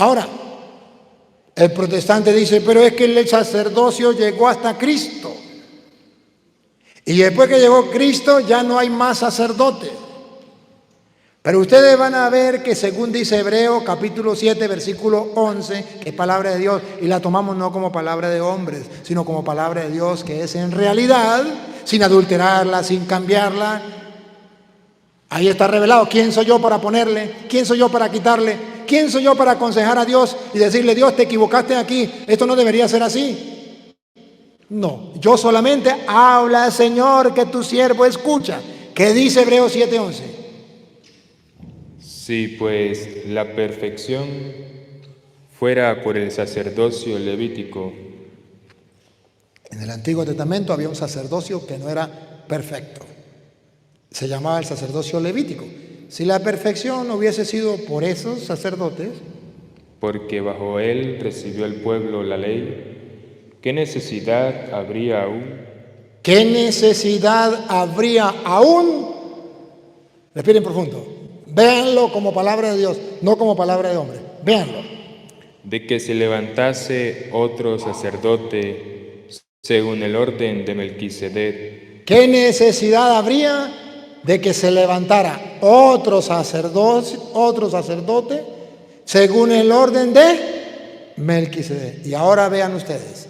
Ahora, el protestante dice, pero es que el sacerdocio llegó hasta Cristo. Y después que llegó Cristo ya no hay más sacerdotes. Pero ustedes van a ver que según dice Hebreos capítulo 7, versículo 11, que es palabra de Dios, y la tomamos no como palabra de hombres, sino como palabra de Dios, que es en realidad, sin adulterarla, sin cambiarla. Ahí está revelado quién soy yo para ponerle, quién soy yo para quitarle, quién soy yo para aconsejar a Dios y decirle, Dios, te equivocaste aquí, esto no debería ser así. No, yo solamente habla, Señor, que tu siervo escucha. ¿Qué dice Hebreos 7:11? Si pues la perfección fuera por el sacerdocio levítico. En el Antiguo Testamento había un sacerdocio que no era perfecto. Se llamaba el sacerdocio levítico. Si la perfección hubiese sido por esos sacerdotes, porque bajo él recibió el pueblo la ley, ¿qué necesidad habría aún? ¿Qué necesidad habría aún? Respiren profundo. Véanlo como palabra de Dios, no como palabra de hombre. Véanlo. De que se levantase otro sacerdote según el orden de Melquisedec. ¿Qué necesidad habría de que se levantara otro sacerdote según el orden de Melquisedec? Y ahora vean ustedes,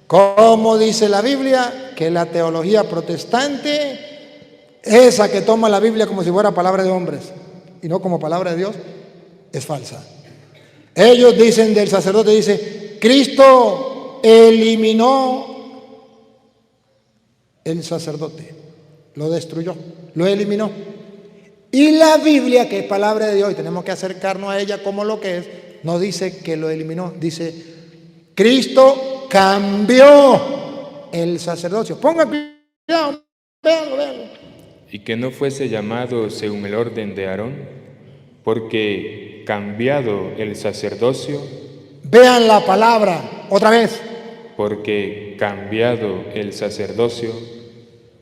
¿cómo dice la Biblia? Que la teología protestante, esa que toma la Biblia como si fuera palabra de hombres y no como palabra de Dios, es falsa. Ellos dicen del sacerdote, dice, Cristo eliminó el sacerdote, lo destruyó, lo eliminó. Y la Biblia, que es palabra de Dios, y tenemos que acercarnos a ella como lo que es, no dice que lo eliminó, dice, Cristo cambió el sacerdocio. Pongan cuidado, véanlo. Y que no fuese llamado según el orden de Aarón, porque cambiado el sacerdocio. Vean la palabra otra vez. Porque cambiado el sacerdocio.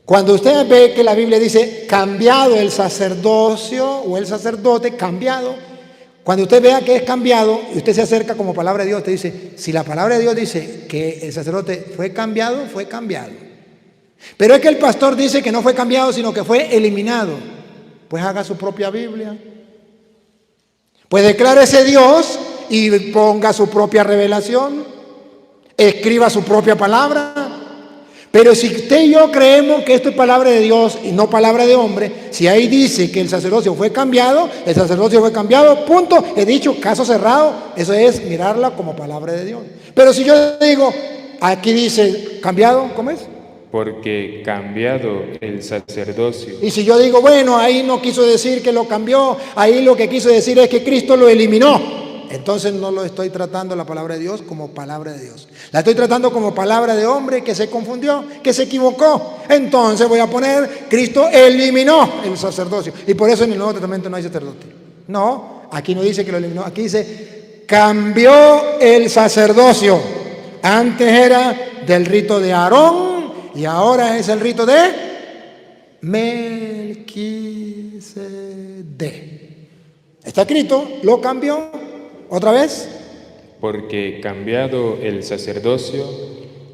Cuando usted ve que la Biblia dice cambiado el sacerdocio o el sacerdote, cambiado, cuando usted vea que es cambiado y usted se acerca como palabra de Dios, usted dice, si la palabra de Dios dice que el sacerdote fue cambiado, fue cambiado. Pero es que el pastor dice que no fue cambiado, sino que fue eliminado. Pues haga su propia Biblia. Pues declárese Dios y ponga su propia revelación. Escriba su propia palabra. Pero si usted y yo creemos que esto es palabra de Dios y no palabra de hombre, si ahí dice que el sacerdocio fue cambiado, el sacerdocio fue cambiado, punto. He dicho, caso cerrado. Eso es mirarla como palabra de Dios. Pero si yo digo, aquí dice cambiado, ¿cómo es? Porque cambiado el sacerdocio. Y si yo digo, bueno, ahí no quiso decir que lo cambió, ahí lo que quiso decir es que Cristo lo eliminó. Entonces no lo estoy tratando la palabra de Dios como palabra de Dios. La estoy tratando como palabra de hombre que se confundió, que se equivocó. Entonces voy a poner, Cristo eliminó el sacerdocio. Y por eso en el Nuevo Testamento no hay sacerdote. No, aquí no dice que lo eliminó, aquí dice, cambió el sacerdocio. Antes era del rito de Aarón y ahora es el rito de Melquisedec. Está escrito, lo cambió. ¿Otra vez? Porque cambiado el sacerdocio,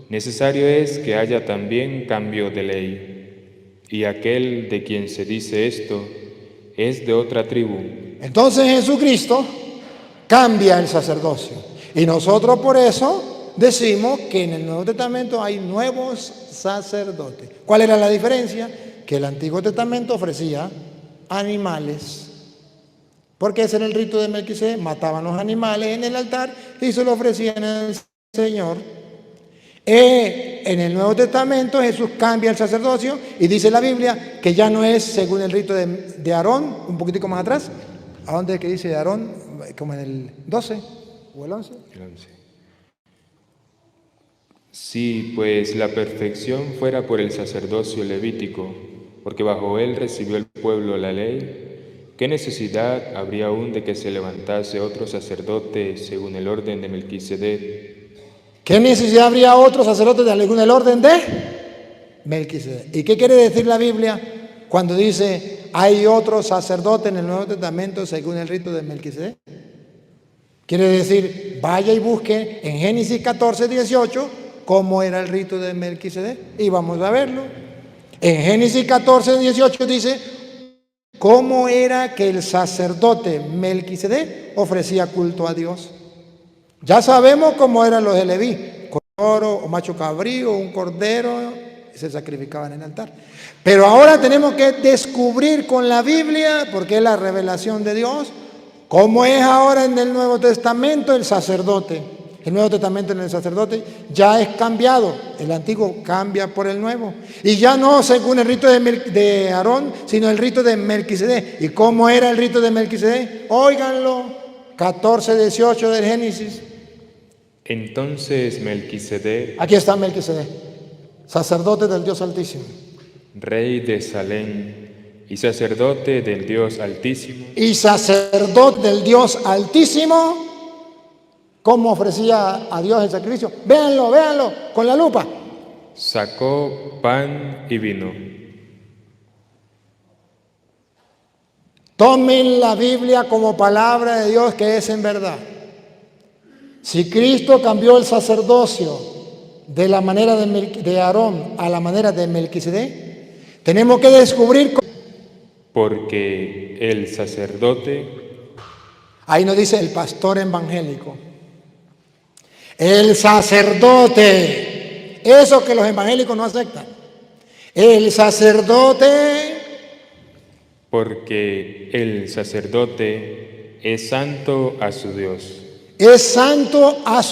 necesario es que haya también cambio de ley. Y aquel de quien se dice esto es de otra tribu. Entonces Jesucristo cambia el sacerdocio. Y nosotros por eso decimos que en el Nuevo Testamento hay nuevos sacerdotes. ¿Cuál era la diferencia? Que el Antiguo Testamento ofrecía animales. Porque ese era el rito de Melquisedec, mataban los animales en el altar y se lo ofrecían al Señor. En el Nuevo Testamento Jesús cambia el sacerdocio y dice la Biblia que ya no es según el rito de Aarón, un poquitico más atrás. ¿A dónde es que dice Aarón? Como en el 12 o el 11. El 11. Si pues la perfección fuera por el sacerdocio levítico, porque bajo él recibió el pueblo la ley, ¿qué necesidad habría aún de que se levantase otro sacerdote según el orden de Melquisedec? ¿Qué necesidad habría otro sacerdote según el orden de Melquisedec? ¿Y qué quiere decir la Biblia cuando dice hay otro sacerdote en el Nuevo Testamento según el rito de Melquisedec? Quiere decir, vaya y busque en Génesis 14, 18, cómo era el rito de Melquisedec. Y vamos a verlo. En Génesis 14, 18 dice, cómo era que el sacerdote Melquisedec ofrecía culto a Dios. Ya sabemos cómo eran los de Leví, con oro o macho cabrío, un cordero, se sacrificaban en el altar. Pero ahora tenemos que descubrir con la Biblia, porque es la revelación de Dios, cómo es ahora en el Nuevo Testamento el sacerdote. El Nuevo Testamento en el sacerdote ya es cambiado. El antiguo cambia por el nuevo. Y ya no según el rito de Aarón, sino el rito de Melquisedec. ¿Y cómo era el rito de Melquisedec? Óiganlo, 14, 18 del Génesis. Entonces Melquisedec, Aquí está Melquisedec, sacerdote del Dios Altísimo. rey de Salem y sacerdote del Dios Altísimo, Y sacerdote del Dios Altísimo, ¿cómo ofrecía a Dios el sacrificio? Véanlo, véanlo, con la lupa. sacó pan y vino. Tomen la Biblia como palabra de Dios que es en verdad. Si Cristo cambió el sacerdocio de la manera de Aarón a la manera de Melquisedec, tenemos que descubrir. Porque el sacerdote, Ahí nos dice el pastor evangélico. El sacerdote, eso que los evangélicos no aceptan. El sacerdote, porque el sacerdote es santo a su Dios. es santo a su